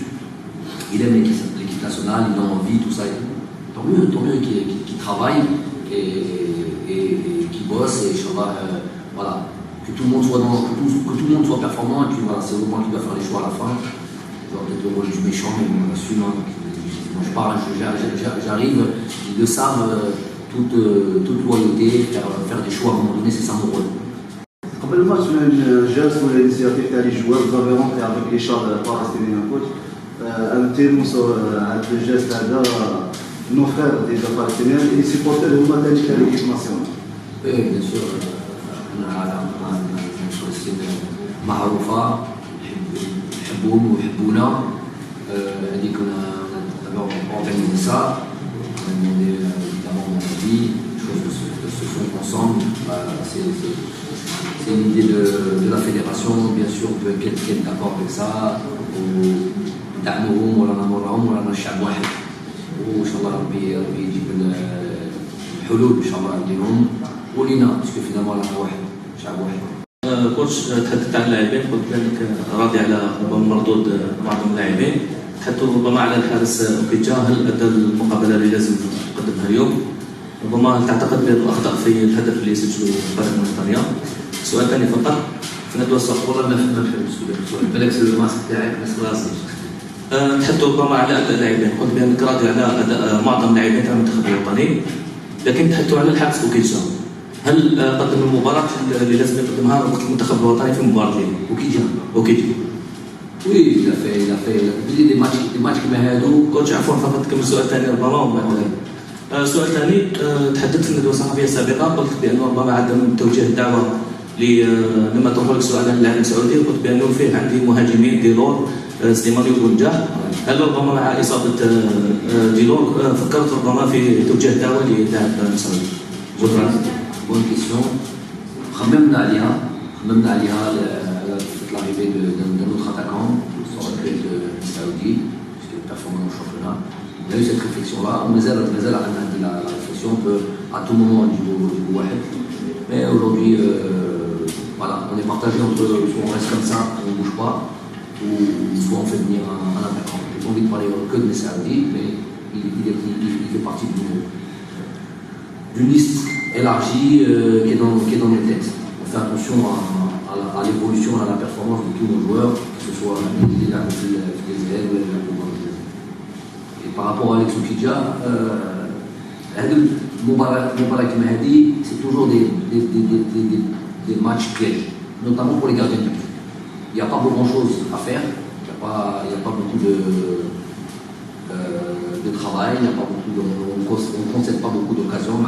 [SPEAKER 8] il aime l'équipe nationale, il a envie, tout ça. Tant mieux qu'il travaille et qu'il bosse, et voilà. Que tout le monde soit performant, et puis voilà, c'est au moment qu'il doit faire les choix à la fin. Je vais peut-être le rôle du méchant, mais on assume. Moi je parle, j'arrive, ils le savent, toute loyauté, faire des choix à un moment donné, c'est ça mon rôle.
[SPEAKER 17] قبل الماتش الجلسه ولا الانسياتيف تاع لي جوار فافي رونتي افيك لي شارد بالستينيان كوتش ان تيرموس هذا الجلسه هذا نو فير ديجا بالستينيان لي سيبورتر هما ثاني تاع ليكيب ناسيونال.
[SPEAKER 8] ايه بيان سور انا فلسطين معروفه يحبون ويحبونا هذيك كنا اورغانيزي سا demandé évidemment mon avis, les choses se font ensemble. C'est une idée de la fédération, bien sûr, on peut être d'accord avec ça. ودعمهم ولا نمرهم ولا نشعب واحد وان شاء الله ربي يجيب الحلول ان شاء الله يديرهم ولينا باسكو فينالمون رانا واحد شعب واحد.
[SPEAKER 18] كوتش تحدثت عن اللاعبين قلت بانك راضي على مردود معظم اللاعبين. تحدثوا ربما على الحارس اوكيجا، هل ادى المقابله اللي لازم يقدمها اليوم؟ ربما هل تعتقد بان الاخطاء في الهدف اللي سجله فريق موريتانيا؟ سؤال ثاني فقط في ندوه الصحفيه ما فهمتش السؤال بالك الماسك تاعك ما راسي. تحدثوا ربما على اداء اللاعبين، قلت بانك راضي على اداء معظم اللاعبين تاع المنتخب الوطني، لكن تحدثوا على الحارس اوكيجا. هل قدم المباراه اللي لازم يقدمها المنتخب الوطني في مباراه اليوم؟ اوكيجا.
[SPEAKER 8] Oui, il a fait des matchs كما هادو.
[SPEAKER 18] كوتش عفوا فقط كمل سؤال ثاني ربما وبعد. سؤال ثاني، تحدثت في ندوه صحفيه سابقه قلت بانه ربما عدم توجيه الدعوه لما طرح لك سؤال عن اللاعب السعودي، قلت بانه فيه عندي مهاجمين ديلور سليماني وبنجاح. هل ربما مع اصابه ديلور فكرت ربما في توجيه الدعوه للاعب السعودي؟
[SPEAKER 8] شكرا. بون كيسيون. خممنا عليها l'arrivée d'un autre attaquant, ça aurait pu être Saoudi, puisqu'il est performant au championnat. On a eu cette réflexion-là, on a la réflexion, on peut à tout moment du Wahed. Mais aujourd'hui, voilà, on est partagé entre soit on reste comme ça, on ne bouge pas, ou soit on fait venir un attaquant. J'ai pas envie de parler que de Saoudi, mais il fait partie d'une liste élargie qui est dans nos têtes. On fait attention à l'évolution, à la performance de tous nos joueurs, que ce soit les ailes ou les coups. Et par rapport à Alex Oukidja, Moubarak Mahdi, c'est toujours des matchs pièges, notamment pour les gardiens de but. Il n'y a pas grand chose à faire, il n'y a pas beaucoup de travail, on ne concède pas beaucoup d'occasions.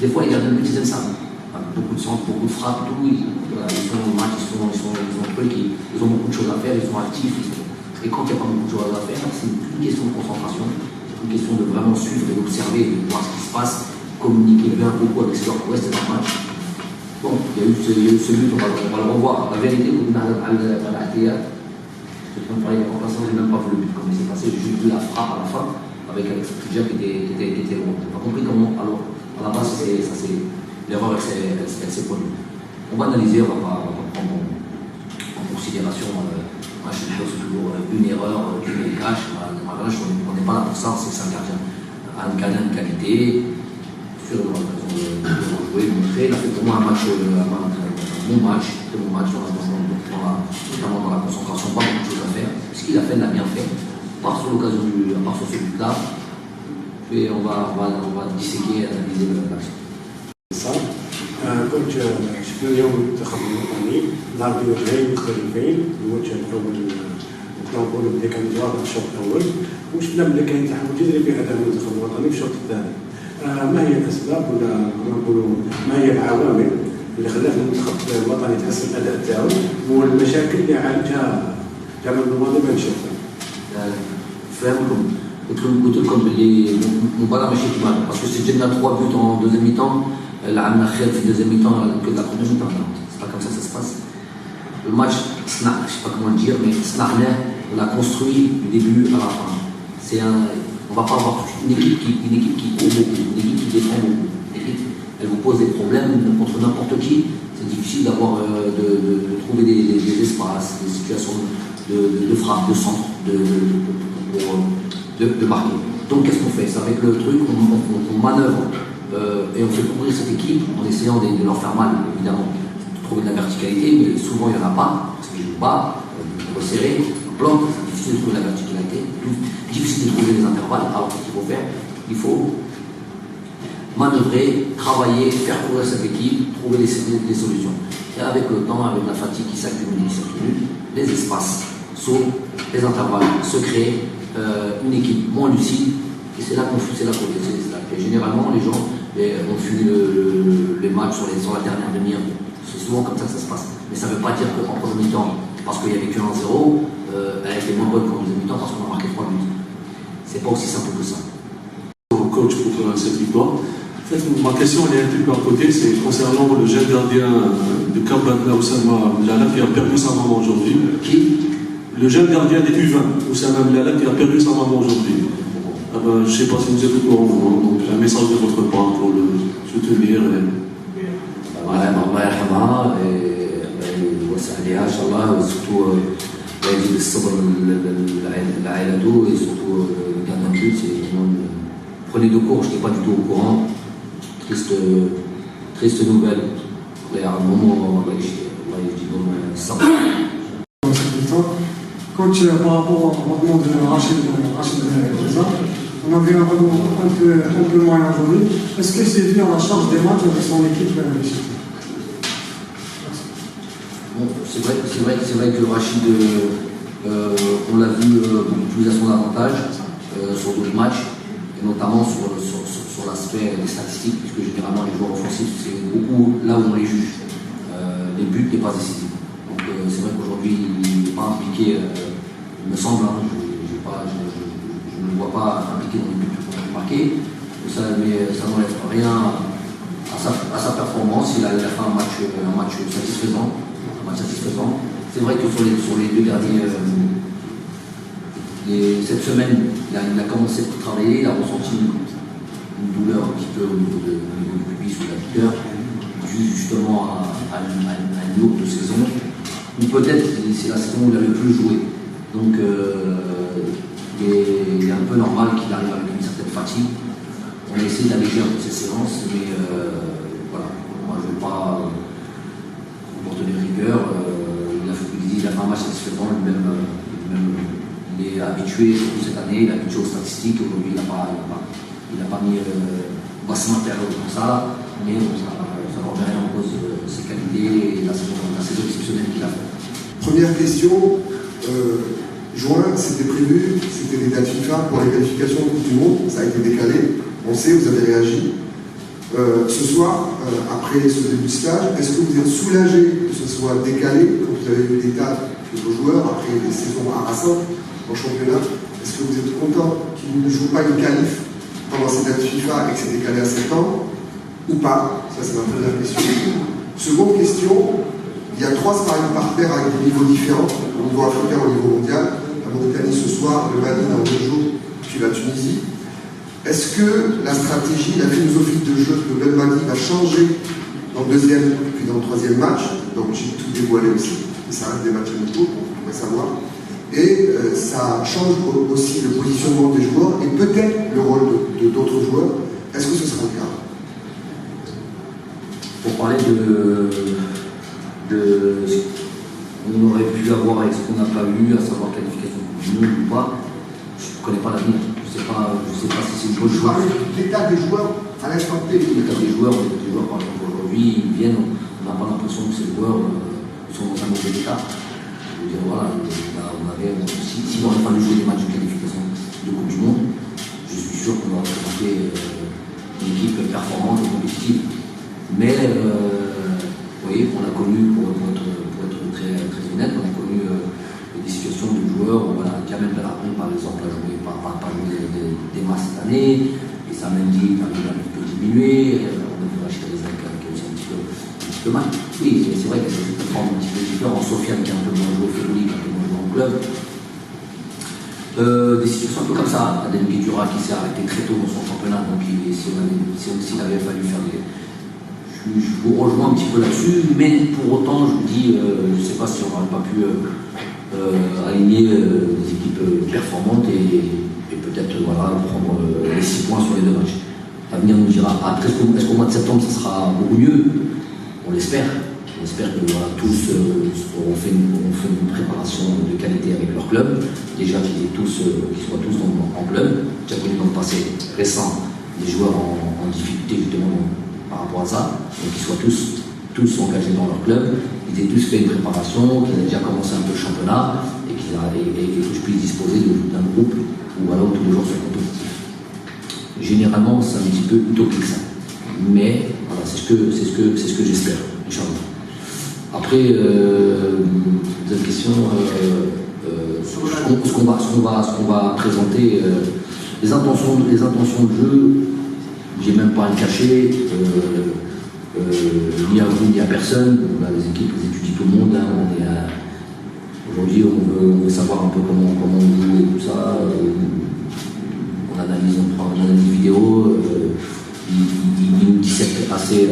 [SPEAKER 8] Des fois, les gardiens de but, ils aiment ça. beaucoup de centres, beaucoup de frappes, tout. Ils sont au match, ils ont beaucoup de choses à faire, ils sont actifs. Et quand il n'y a pas beaucoup de choses à faire, c'est une question de concentration, c'est une question de vraiment suivre et d'observer, de voir ce qui se passe, communiquer bien beaucoup avec ce leur ouest dans le match. Bon, il y a eu ce but, on va le revoir. La vérité, je ne parlais pas remplaçant, je n'ai même pas vu le but, comment il s'est passé, j'ai juste vu la frappe à la fin, avec Alex Fidja qui était loin. Je n'ai pas compris comment, alors, à la base, l'erreur, elle s'est produite. On va analyser, on va pas prendre en considération, moi je pense toujours une erreur qui me cache, on n'est pas là pour ça, c'est un gardien. Un gardien de qualité, sur l'occasion de jouer, de montrer, il a fait pour moi un bon match, très bon match, notamment dans la concentration, pas beaucoup de choses à faire. Ce qu'il a fait, il l'a bien fait, à part sur ce but-là, et on va disséquer et analyser l'action.
[SPEAKER 19] كنت شفنا اليوم المنتخب الوطني ظهر بوجهين مختلفين. الوجه الاول نقدر نقولوا بلي كان جواب الشوط الاول، وشفنا بلي كاين تحول جذري في اداء المنتخب الوطني في الشوط الثاني. ما هي الاسباب ولا نقولوا ما هي العوامل اللي خلات المنتخب الوطني يتحسن الاداء تاعو والمشاكل اللي عالجها جامع الماضي بين الشوطين؟
[SPEAKER 8] فهمكم قلت لكم باللي المباراه ماشي كيما باسكو سجلنا 3 buts en deuxième mi-temps. العمل خير في deuxième mi-temps que la première mi-temps. C'est pas comme ça que ça se passe. Le match, je sais pas comment le dire, mais on l'a construit du début à la fin. On va pas avoir une équipe qui court beaucoup, une équipe qui défend beaucoup. Elle vous pose des problèmes contre n'importe qui. C'est difficile d'avoir de trouver des espaces, des situations de frappe, de centre, de marquer. Donc qu'est-ce qu'on fait? C'est avec le truc, on manœuvre. Et on fait courir cette équipe en essayant de leur faire mal, évidemment, de trouver de la verticalité, mais souvent il n'y en a pas, parce qu'ils ne jouent pas, resserrés, bloc, c'est difficile de trouver de la verticalité, difficile de trouver des intervalles. Alors qu'est-ce qu'il faut faire? Il faut manœuvrer, travailler, faire courir cette équipe, trouver des solutions. Et avec le temps, avec la fatigue qui s'accumule, les espaces s'ouvrent, les intervalles se créent, une équipe moins lucide, et c'est là qu'on fait, c'est là qu'on fait. Généralement, les gens ont fini les matchs sur la dernière demi-heure. C'est souvent comme ça que ça se passe. Mais ça ne veut pas dire qu'en première mi-temps, parce qu'il n'y avait que 1-0, elle a été moins bonne qu'en deuxième mi-temps parce qu'on a marqué 3 buts. C'est pas aussi simple que ça.
[SPEAKER 20] Coach pour cette victoire. En fait, ma question elle est un petit peu à côté, c'est concernant le jeune gardien de Kambadna Oussama Mlala qui a perdu sa maman aujourd'hui.
[SPEAKER 8] Qui?
[SPEAKER 20] Le jeune gardien des U20, Oussama Mlala, qui a perdu sa maman aujourd'hui. Je ne sais pas si vous êtes au courant, donc un message de votre part pour le soutenir.
[SPEAKER 8] الله يرحمها ويوسع عليها ان شاء الله وسورتو يجيب الصبر لعائلته وسورتو gardien de but. Prenez de cours, je n'étais pas du tout au courant. Triste nouvelle.
[SPEAKER 1] Coach, par rapport au rendement de Rachid Reza, on avait un rendement un peu moyen aujourd'hui. Est-ce que c'est dû à la charge des matchs de son équipe
[SPEAKER 8] Bon, c'est vrai que Rachid, on l'a vu utiliser à son avantage sur d'autres matchs, et notamment sur l'aspect des statistiques, puisque généralement les joueurs offensifs, c'est beaucoup là où on les juge. Les buts n'est pas décisif. Donc c'est vrai qu'aujourd'hui, il n'est pas impliqué, il me semble, je ne le vois pas impliqué dans les buts marqués. Mais ça n'enlève rien à sa performance. Il a fait un match satisfaisant. C'est vrai que sur les deux derniers, cette semaine, il a commencé à travailler, il a ressenti une douleur un petit peu au niveau du pubis ou de la piqueur, dû justement à une lourde saison. Ou peut-être c'est la saison où il a le plus joué. Donc il est un peu normal qu'il arrive avec une certaine fatigue. On a essayé d'alléger un peu ses séances, mais voilà, moi je ne veux pas comporter des rigueurs. Il a fait un match satisfaisant, lui-même il est habitué, surtout cette année, il est habitué aux statistiques. Aujourd'hui il n'a pas mis bassement période comme ça, mais ça ne remet rien en cause ses qualités et la saison exceptionnelle qu'il a fait.
[SPEAKER 21] Première question, juin, c'était prévu, c'était les dates FIFA pour les qualifications du Coupe du Monde, ça a été décalé, on sait, vous avez réagi. Ce soir, après ce début de stage, est-ce que vous êtes soulagé que ce soit décalé, quand vous avez eu des dates de vos joueurs après des saisons harassantes en championnat? Est-ce que vous êtes content qu'ils ne jouent pas une qualif pendant ces dates FIFA et que c'est décalé à 7 ans ou pas? Ça, c'est ma première question. Seconde question, il y a 3 sparring partners avec des niveaux différents, au niveau africain, au niveau mondial. La Mauritanie ce soir, le Mali dans 2 jours, puis la Tunisie. Est-ce que la stratégie, la philosophie de jeu de Belmadi va changer dans le deuxième puis dans le troisième match? Donc j'ai tout dévoilé aussi, et ça reste des matchs amicaux, on pourrait savoir. Et ça change aussi le positionnement des joueurs et peut-être le rôle d'autres joueurs. Est-ce que ce sera le cas?
[SPEAKER 8] Pour parler de ce qu'on aurait pu avoir et ce qu'on n'a pas eu, à savoir qualification du monde ou pas, je ne connais pas l'avenir. Je ne sais pas si c'est une bonne chose.
[SPEAKER 21] L'état des joueurs à l'instant T.
[SPEAKER 8] L'état des joueurs, par exemple, aujourd'hui, ils viennent, on n'a pas l'impression que ces joueurs sont dans un mauvais état. Je veux dire, voilà, si on avait fallu jouer des matchs de qualification de Coupe du Monde, je suis sûr qu'on aurait présenté une équipe performante et compétitive. Mais, vous voyez, on a connu, pour être très honnête, on a connu des situations de joueurs, voilà, Kamel Belharkoun par exemple a joué des masses cette année, et ça m'a dit qu'il a un petit peu diminué, on a vu Rachid Rezak qui a aussi un petit peu mal. Oui, c'est vrai qu'il y a des formes un petit peu différentes, Sofiane qui a un peu moins joué au Férouli, qui a un peu moins joué en club. Des situations un peu comme ça, Adel Guedjura qui s'est arrêté très tôt dans son championnat, donc s'il avait fallu faire des... Je vous rejoins un petit peu là-dessus, mais pour autant, je vous dis, je ne sais pas si on n'aurait pas pu aligner des équipes performantes et peut-être voilà, prendre les 6 points sur les 2 matchs. L'avenir nous dira. Après, est-ce qu'au mois de septembre, ça sera beaucoup mieux? On l'espère. On espère que voilà, tous auront fait une préparation de qualité avec leur club. Déjà qu'ils soient tous en club. J'ai connu dans le passé récent des joueurs en difficulté justement par rapport à ça, donc qu'ils soient tous engagés dans leur club, qu'ils aient tous fait une préparation, qu'ils aient déjà commencé un peu le championnat et que je puisse disposer d'un groupe où, voilà, où tous les joueurs sont compétitifs. Généralement, c'est un petit peu utopique ça, mais voilà, c'est ce que j'espère, Inch'Allah. Après, deuxième question, ce qu'on va présenter, les intentions de jeu. J'ai même pas à le cacher, ni à vous ni à personne. On a les équipes, les étudient tout le monde. Hein. Aujourd'hui, on veut savoir un peu comment on joue et tout ça. On analyse vidéo. Ils nous dissèquent assez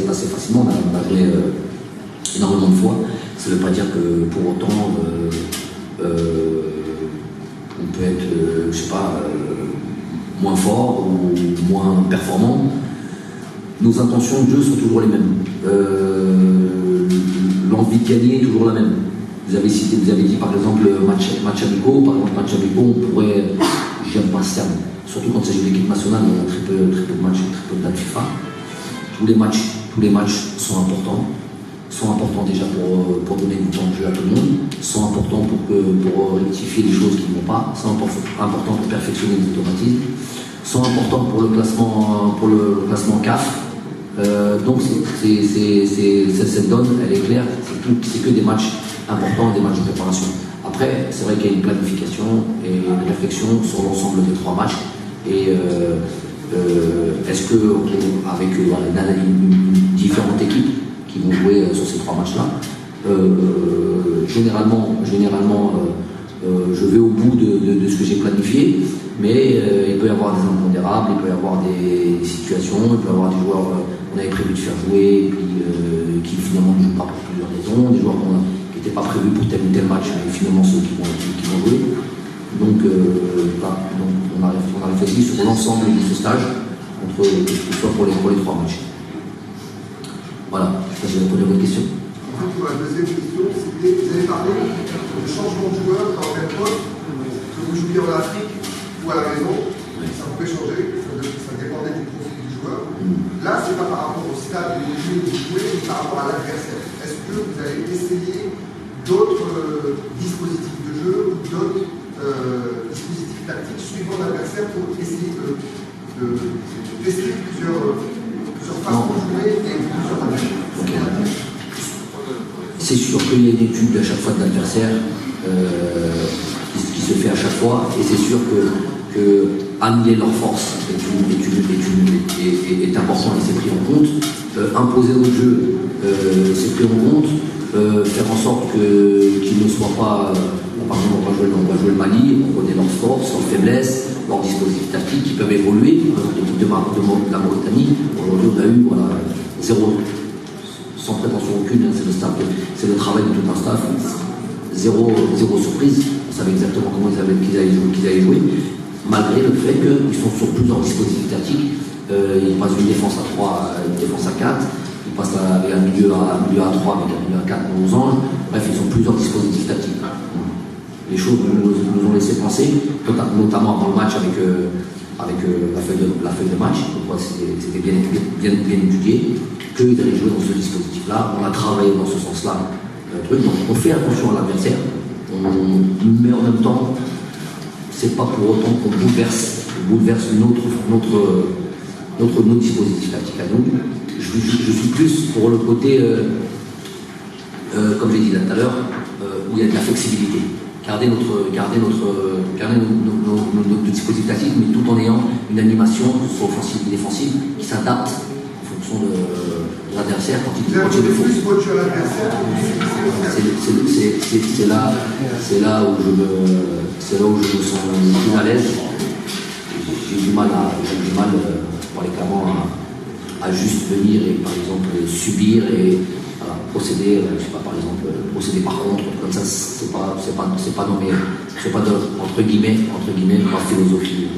[SPEAKER 8] facilement. On a joué énormément de fois. Ça ne veut pas dire que pour autant on peut être, je sais pas, moins fort ou moins performant. Nos intentions de jeu sont toujours les mêmes. L'envie de gagner est toujours la même. Vous avez dit par exemple match amicaux. Par exemple, match amicaux, on pourrait, j'aime pas ce terme, surtout quand il s'agit de l'équipe nationale, on a très peu de matchs, très peu de dates FIFA. Tous les matchs sont importants. Sont importants déjà pour donner du temps de jeu à tout le monde, sont importants pour rectifier les choses qui ne vont pas, sont importants pour perfectionner les automatismes, sont importants pour le classement CAF. Donc cette donne, elle est claire, c'est que des matchs importants, des matchs de préparation. Après, c'est vrai qu'il y a une planification et une réflexion sur l'ensemble des 3 matchs. Et est-ce que avec différentes équipes qui vont jouer sur ces 3 matchs-là. Généralement, je vais au bout de ce que j'ai planifié, mais il peut y avoir des impondérables, il peut y avoir des situations, il peut y avoir des joueurs qu'on avait prévu de faire jouer, et puis qui finalement ne jouent pas pour plusieurs raisons, des joueurs qui n'étaient pas prévus pour tel ou tel match, mais finalement ceux qui vont jouer. Donc, on a réfléchi sur l'ensemble de ce stage, que ce soit pour les 3 matchs. Voilà, je vais répondre à votre question.
[SPEAKER 21] En fait, la deuxième question, c'était, vous avez parlé de changement de joueur dans quel poste, que vous jouiez en Afrique ou à la maison, ça pouvait changer, ça dépendait du profil du joueur. Là, c'est pas par rapport au stade de jeu où vous jouez, mais par rapport à l'adversaire. Est-ce que vous avez essayé d'autres dispositifs de jeu ou d'autres dispositifs tactiques suivant l'adversaire pour essayer de tester plusieurs
[SPEAKER 8] C'est sûr qu'il y a une étude à chaque fois de l'adversaire qui se fait à chaque fois, et c'est sûr que annuler leur force est important et c'est pris en compte. Imposer notre jeu, c'est pris en compte. Faire en sorte qu'ils ne soient pas. Par exemple, on va jouer le Mali, on connaît leurs forces, leurs faiblesses, leurs dispositifs tactiques qui peuvent évoluer. L'équipe de la Mauritanie, aujourd'hui, on a eu zéro, sans prétention aucune, c'est le staff, c'est le travail de tout un staff, zéro surprise. On savait exactement comment qu'ils allaient jouer, malgré le fait qu'ils sont sur plusieurs dispositifs tactiques. Ils passent d'une défense à 3 à une défense à 4. Ils passent avec un milieu à 3, avec un milieu à 4 nos anges. Bref, ils ont plusieurs dispositifs tactiques. Les choses nous ont laissé penser, notamment avant le match avec la feuille de match. Donc, c'était bien étudié, qu'ils allaient jouer dans ce dispositif-là. On a travaillé dans ce sens-là. Donc on fait attention à l'adversaire, mais en même temps, c'est pas pour autant qu'on bouleverse notre dispositif tactique à nous. Je suis plus pour le côté, comme j'ai dit là tout à l'heure, où il y a de la flexibilité. Garder notre dispositif tactique, mais tout en ayant une animation, que ce soit offensive ou défensive, qui s'adapte en fonction de l'adversaire quand il est faux. C'est là où je me sens plus à l'aise. J'ai du mal pour aller clairement à juste venir et par exemple subir et procéder, je sais pas, par exemple, procéder par contre, comme ça, c'est pas entre guillemets ma philosophie